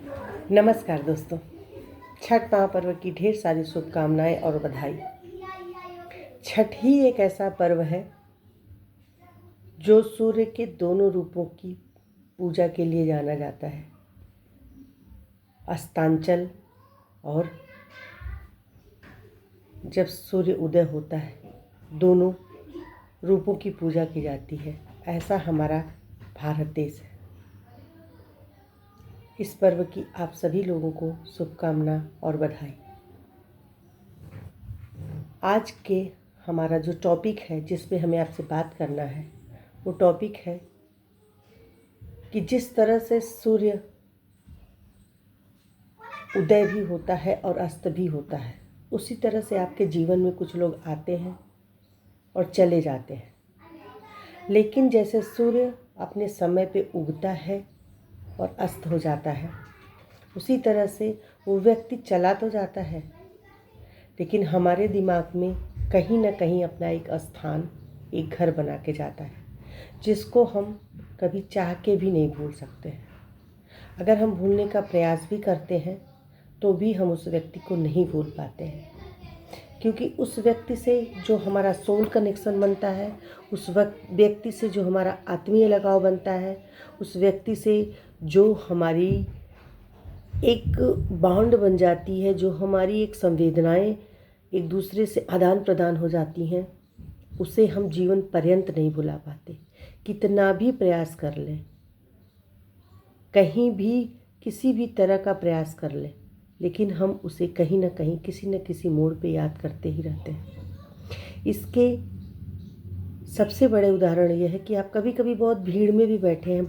नमस्कार दोस्तों, छठ महापर्व की ढेर सारी शुभकामनाएं और बधाई। छठ ही एक ऐसा पर्व है जो सूर्य के दोनों रूपों की पूजा के लिए जाना जाता है, अस्तांचल और जब सूर्य उदय होता है, दोनों रूपों की पूजा की जाती है। ऐसा हमारा भारत देश है। इस पर्व की आप सभी लोगों को शुभकामना और बधाई। आज के हमारा जो टॉपिक है जिस पे हमें आपसे बात करना है, वो टॉपिक है कि जिस तरह से सूर्य उदय भी होता है और अस्त भी होता है, उसी तरह से आपके जीवन में कुछ लोग आते हैं और चले जाते हैं। लेकिन जैसे सूर्य अपने समय पे उगता है और अस्त हो जाता है, उसी तरह से वो व्यक्ति चला तो जाता है, लेकिन हमारे दिमाग में कहीं ना कहीं अपना एक स्थान, एक घर बना के जाता है, जिसको हम कभी चाह के भी नहीं भूल सकते हैं। अगर हम भूलने का प्रयास भी करते हैं तो भी हम उस व्यक्ति को नहीं भूल पाते हैं, क्योंकि उस व्यक्ति से जो हमारा सोल कनेक्शन बनता है, उस व्यक्ति से जो हमारा आत्मीय लगाव बनता है, उस व्यक्ति से जो हमारी एक बॉन्ड बन जाती है, जो हमारी एक संवेदनाएं एक दूसरे से आदान प्रदान हो जाती हैं, उसे हम जीवन पर्यंत नहीं भुला पाते। कितना भी प्रयास कर लें, कहीं भी किसी भी तरह का प्रयास कर लें, लेकिन हम उसे कहीं ना कहीं किसी न किसी मोड़ पे याद करते ही रहते हैं। इसके सबसे बड़े उदाहरण यह है कि आप कभी कभी बहुत भीड़ में भी बैठे हैं,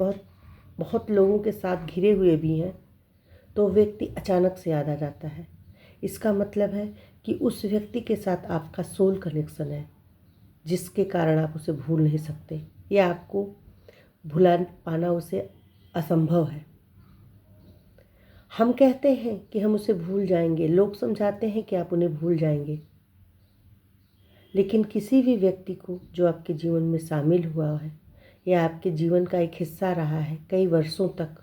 बहुत लोगों के साथ घिरे हुए भी हैं, तो व्यक्ति अचानक से याद आ जाता है। इसका मतलब है कि उस व्यक्ति के साथ आपका सोल कनेक्शन है, जिसके कारण आप उसे भूल नहीं सकते, या आपको भुला पाना उसे असंभव है। हम कहते हैं कि हम उसे भूल जाएंगे, लोग समझाते हैं कि आप उन्हें भूल जाएंगे, लेकिन किसी भी व्यक्ति को जो आपके जीवन में शामिल हुआ है या आपके जीवन का एक हिस्सा रहा है कई वर्षों तक,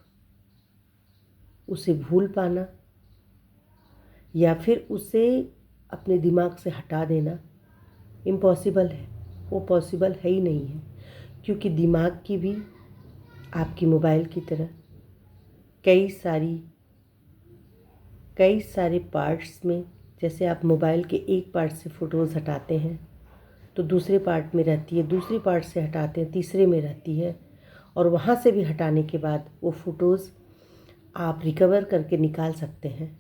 उसे भूल पाना या फिर उसे अपने दिमाग से हटा देना इम्पॉसिबल है। वो पॉसिबल है ही नहीं है, क्योंकि दिमाग की भी आपकी मोबाइल की तरह कई सारे पार्ट्स में, जैसे आप मोबाइल के एक पार्ट से फ़ोटोज़ हटाते हैं तो दूसरे पार्ट में रहती है, दूसरे पार्ट से हटाते हैं तीसरे में रहती है, और वहाँ से भी हटाने के बाद वो फ़ोटोज़ आप रिकवर करके निकाल सकते हैं।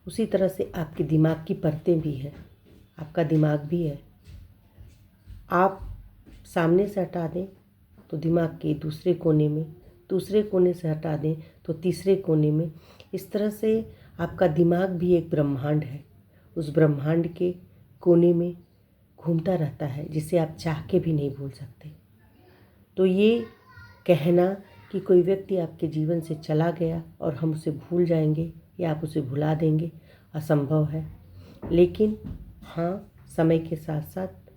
उसी तरह से आपके दिमाग की परतें भी हैं, आपका दिमाग भी है। आप सामने से हटा दें तो दिमाग के दूसरे कोने में, दूसरे कोने से हटा दें तो तीसरे कोने में। इस तरह से आपका दिमाग भी एक ब्रह्मांड है, उस ब्रह्मांड के कोने में घूमता रहता है, जिसे आप चाह के भी नहीं भूल सकते। तो ये कहना कि कोई व्यक्ति आपके जीवन से चला गया और हम उसे भूल जाएंगे या आप उसे भुला देंगे, असंभव है। लेकिन हाँ, समय के साथ साथ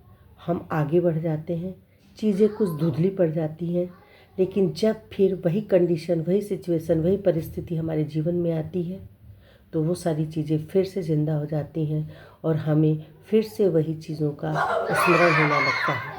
हम आगे बढ़ जाते हैं, चीज़ें कुछ धुंधली पड़ जाती हैं, लेकिन जब फिर वही कंडीशन, वही सिचुएशन, वही परिस्थिति हमारे जीवन में आती है, तो वो सारी चीज़ें फिर से ज़िंदा हो जाती हैं और हमें फिर से वही चीज़ों का स्मरण होने लगता है।